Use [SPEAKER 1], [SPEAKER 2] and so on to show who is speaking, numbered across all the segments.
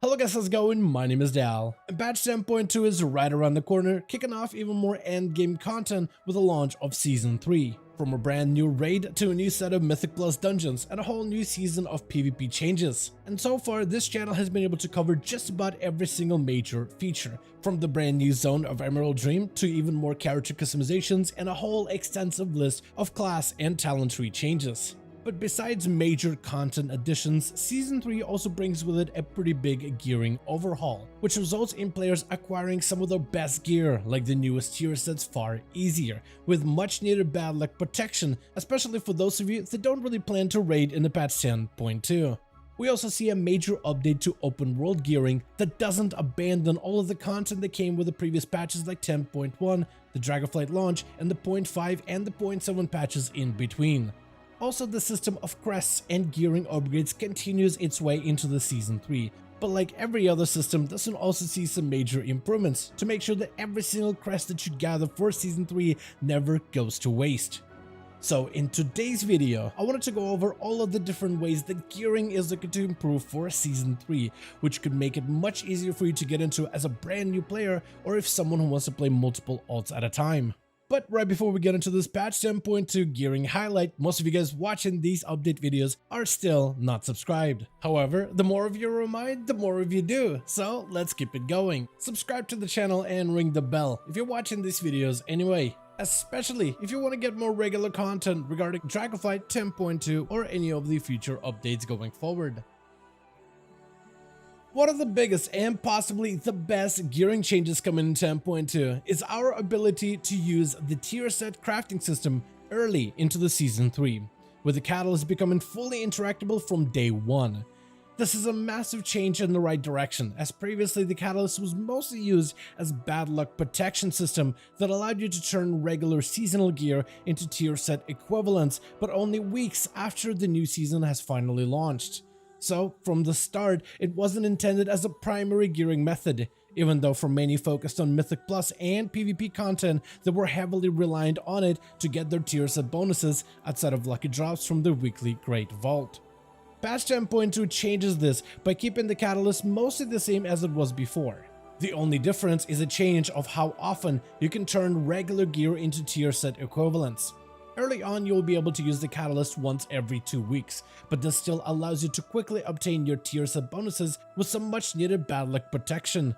[SPEAKER 1] Hello guys, how's it going? My name is Dal, and patch 10.2 is right around the corner, kicking off even more endgame content with the launch of Season 3. From a brand new raid to a new set of Mythic Plus dungeons and a whole new season of PvP changes. And so far, this channel has been able to cover just about every single major feature, from the brand new zone of Emerald Dream to even more character customizations and a whole extensive list of class and talent tree changes. But besides major content additions, Season 3 also brings with it a pretty big gearing overhaul, which results in players acquiring some of their best gear, like the newest tier sets, far easier, with much needed bad luck protection, especially for those of you that don't really plan to raid in the patch 10.2. We also see a major update to open world gearing that doesn't abandon all of the content that came with the previous patches like 10.1, the Dragonflight launch, and the 0.5 and the 0.7 patches in between. Also, the system of crests and gearing upgrades continues its way into the Season 3, but like every other system, this will also see some major improvements to make sure that every single crest that you gather for Season 3 never goes to waste. So in today's video, I wanted to go over all of the different ways that gearing is looking to improve for Season 3, which could make it much easier for you to get into as a brand new player or if someone who wants to play multiple alts at a time. But right before we get into this patch 10.2 gearing highlight, most of you guys watching these update videos are still not subscribed. However, the more of you remind, the more of you do, so let's keep it going. Subscribe to the channel and ring the bell if you're watching these videos anyway, especially if you want to get more regular content regarding Dragonflight 10.2 or any of the future updates going forward. One of the biggest and possibly the best gearing changes coming in 10.2 is our ability to use the tier set crafting system early into the Season 3, with the catalyst becoming fully interactable from day 1. This is a massive change in the right direction, as previously the catalyst was mostly used as bad luck protection system that allowed you to turn regular seasonal gear into tier set equivalents, but only weeks after the new season has finally launched. So, from the start, it wasn't intended as a primary gearing method, even though for many focused on Mythic Plus and PvP content that were heavily reliant on it to get their tier set bonuses outside of lucky drops from the weekly Great Vault. Patch 10.2 changes this by keeping the catalyst mostly the same as it was before. The only difference is a change of how often you can turn regular gear into tier set equivalents. Early on, you will be able to use the catalyst once every 2 weeks, but this still allows you to quickly obtain your tier set bonuses with some much needed bad luck protection.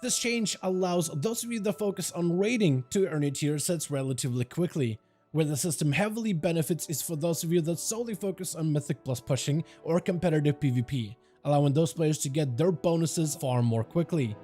[SPEAKER 1] This change allows those of you that focus on raiding to earn your tier sets relatively quickly. Where the system heavily benefits is for those of you that solely focus on Mythic Plus pushing or competitive PvP, allowing those players to get their bonuses far more quickly.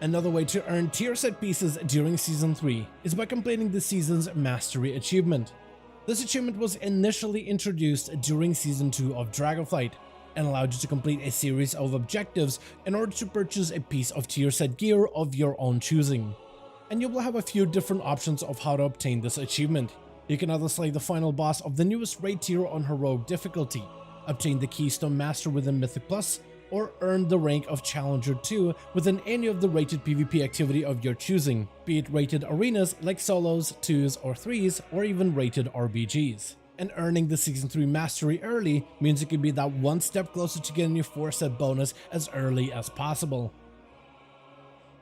[SPEAKER 1] Another way to earn tier set pieces during Season 3 is by completing the season's Mastery achievement. This achievement was initially introduced during Season 2 of Dragonflight and allowed you to complete a series of objectives in order to purchase a piece of tier set gear of your own choosing. And you will have a few different options of how to obtain this achievement. You can either slay the final boss of the newest raid tier on Heroic difficulty, obtain the Keystone Master within Mythic Plus, or earn the rank of Challenger 2 within any of the rated PvP activity of your choosing, be it rated arenas like solos, 2s or 3s, or even rated RBGs. And earning the Season 3 Mastery early means you can be that one step closer to getting your 4-set bonus as early as possible.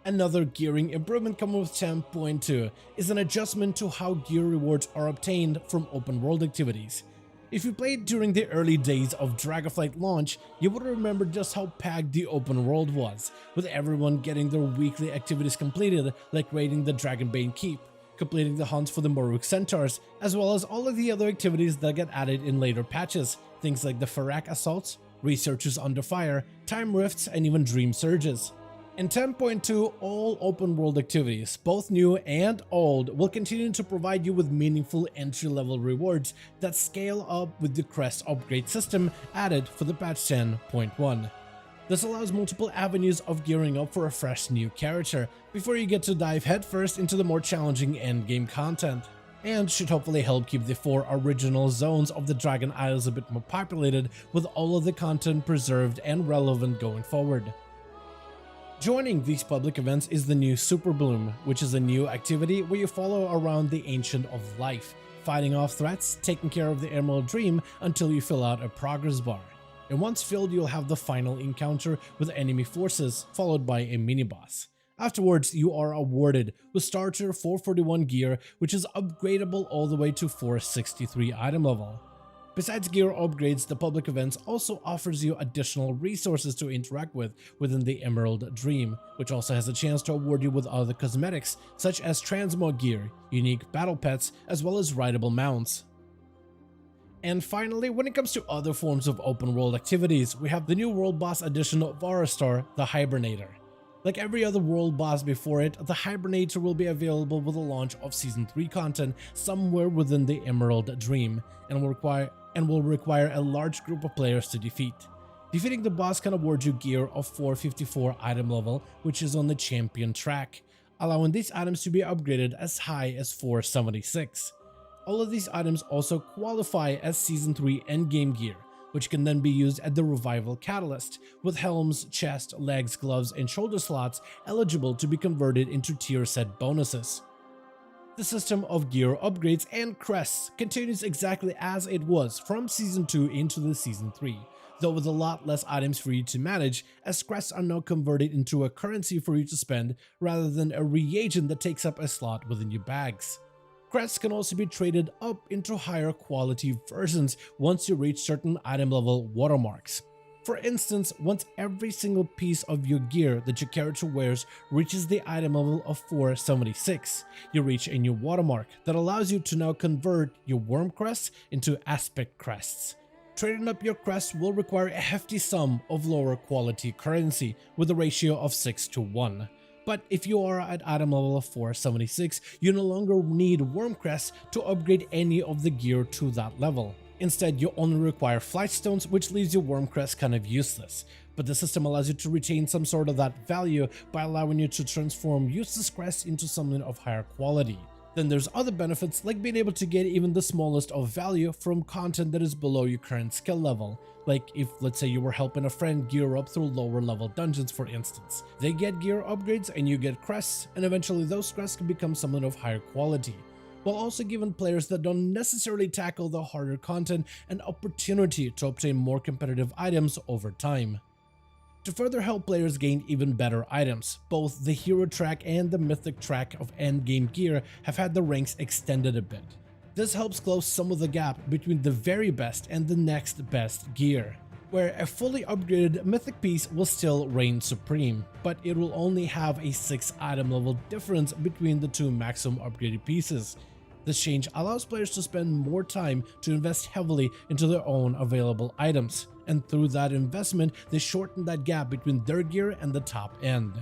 [SPEAKER 1] Another gearing improvement coming with 10.2 is an adjustment to how gear rewards are obtained from open world activities. If you played during the early days of Dragonflight launch, you would remember just how packed the open world was, with everyone getting their weekly activities completed, like raiding the Dragonbane Keep, completing the hunts for the Moruk Centaurs, as well as all of the other activities that get added in later patches, things like the Farak Assaults, Researchers Under Fire, Time Rifts, and even Dream Surges. In 10.2, all open world activities, both new and old, will continue to provide you with meaningful entry-level rewards that scale up with the crest upgrade system added for the patch 10.1. This allows multiple avenues of gearing up for a fresh new character before you get to dive headfirst into the more challenging endgame content, and should hopefully help keep the 4 original zones of the Dragon Isles a bit more populated with all of the content preserved and relevant going forward. Joining these public events is the new Super Bloom, which is a new activity where you follow around the Ancient of Life, fighting off threats, taking care of the Emerald Dream until you fill out a progress bar. and once filled you'll have the final encounter with enemy forces, followed by a mini-boss. Afterwards, you are awarded with starter 441 gear, which is upgradable all the way to 463 item level. Besides gear upgrades, the public events also offers you additional resources to interact with within the Emerald Dream, which also has a chance to award you with other cosmetics such as transmog gear, unique battle pets, as well as rideable mounts. And finally, when it comes to other forms of open world activities, we have the new world boss edition of Aurastar, the Hibernator. Like every other world boss before it, the Hibernator will be available with the launch of Season 3 content somewhere within the Emerald Dream, and will require a large group of players to defeat. Defeating the boss can award you gear of 454 item level, which is on the champion track, allowing these items to be upgraded as high as 476. All of these items also qualify as Season 3 endgame gear, which can then be used at the Revival Catalyst, with helms, chest, legs, gloves, and shoulder slots eligible to be converted into tier set bonuses. The system of gear upgrades and crests continues exactly as it was from Season 2 into the Season 3, though with a lot less items for you to manage, as crests are now converted into a currency for you to spend rather than a reagent that takes up a slot within your bags. Crests can also be traded up into higher quality versions once you reach certain item level watermarks. For instance, once every single piece of your gear that your character wears reaches the item level of 476, you reach a new watermark that allows you to now convert your worm crests into aspect crests. Trading up your crest will require a hefty sum of lower quality currency with a ratio of 6:1. But if you are at item level of 476, you no longer need worm crests to upgrade any of the gear to that level. Instead, you only require flight stones, which leaves your worm crest kind of useless. But the system allows you to retain some sort of that value by allowing you to transform useless crests into something of higher quality. Then there's other benefits like being able to get even the smallest of value from content that is below your current skill level. Like if, let's say, you were helping a friend gear up through lower level dungeons, for instance. They get gear upgrades and you get crests, and eventually those crests can become something of higher quality, while also giving players that don't necessarily tackle the harder content an opportunity to obtain more competitive items over time. To further help players gain even better items, both the hero track and the mythic track of endgame gear have had the ranks extended a bit. This helps close some of the gap between the very best and the next best gear, where a fully upgraded mythic piece will still reign supreme, but it will only have a 6 item level difference between the two maximum upgraded pieces. This change allows players to spend more time to invest heavily into their own available items, and through that investment, they shorten that gap between their gear and the top end.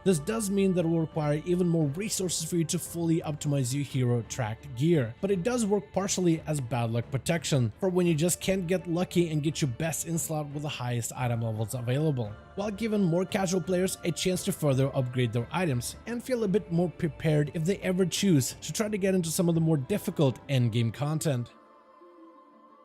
[SPEAKER 1] This does mean that it will require even more resources for you to fully optimize your hero tracked gear, but it does work partially as bad luck protection for when you just can't get lucky and get your best in slot with the highest item levels available, while giving more casual players a chance to further upgrade their items and feel a bit more prepared if they ever choose to try to get into some of the more difficult endgame content.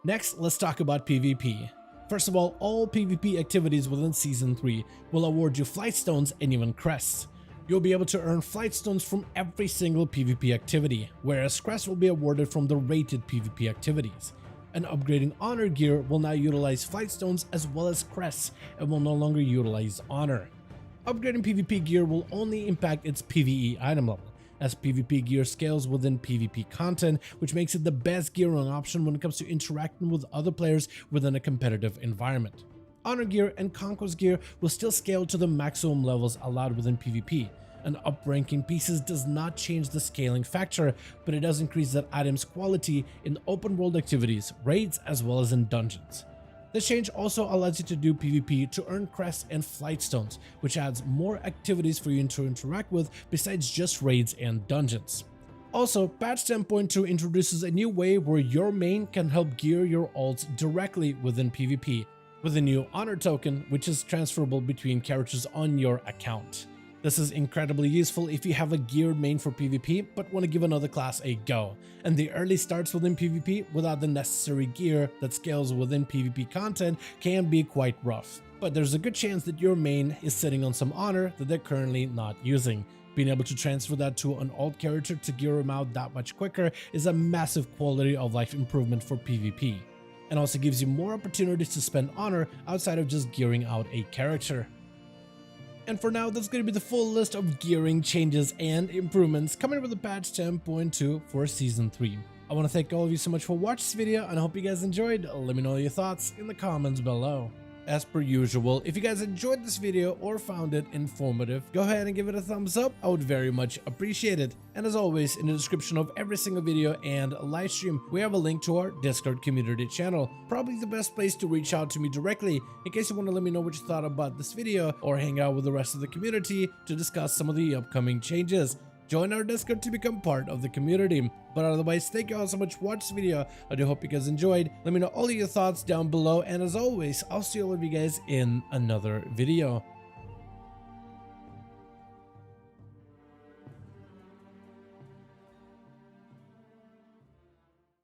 [SPEAKER 1] Next, let's talk about PvP. First of all PvP activities within Season 3 will award you flight stones and even crests. You'll be able to earn flight stones from every single PvP activity, whereas crests will be awarded from the rated PvP activities. And upgrading honor gear will now utilize flight stones as well as crests and will no longer utilize honor. Upgrading PvP gear will only impact its PvE item level, as PvP gear scales within PvP content, which makes it the best gearing option when it comes to interacting with other players within a competitive environment. Honor gear and Conquest gear will still scale to the maximum levels allowed within PvP, and upranking pieces does not change the scaling factor, but it does increase that item's quality in open world activities, raids, as well as in dungeons. This change also allows you to do PvP to earn crests and flight stones, which adds more activities for you to interact with besides just raids and dungeons. Also, patch 10.2 introduces a new way where your main can help gear your ults directly within PvP, with a new honor token which is transferable between characters on your account. This is incredibly useful if you have a geared main for PvP but want to give another class a go, and the early starts within PvP without the necessary gear that scales within PvP content can be quite rough. But there's a good chance that your main is sitting on some honor that they're currently not using. Being able to transfer that to an alt character to gear him out that much quicker is a massive quality of life improvement for PvP. and also gives you more opportunities to spend honor outside of just gearing out a character. And for now, that's going to be the full list of gearing changes and improvements coming with the patch 10.2 for Season 3. I want to thank all of you so much for watching this video, and I hope you guys enjoyed. Let me know your thoughts in the comments below. As per usual, if you guys enjoyed this video or found it informative, go ahead and give it a thumbs up. I would very much appreciate it. And as always, in the description of every single video and live stream, we have a link to our Discord community channel. Probably the best place to reach out to me directly in case you want to let me know what you thought about this video or hang out with the rest of the community to discuss some of the upcoming changes. Join our Discord to become part of the community. But otherwise, thank you all so much for watching this video. I do hope you guys enjoyed. Let me know all of your thoughts down below. And as always, I'll see all of you guys in another video.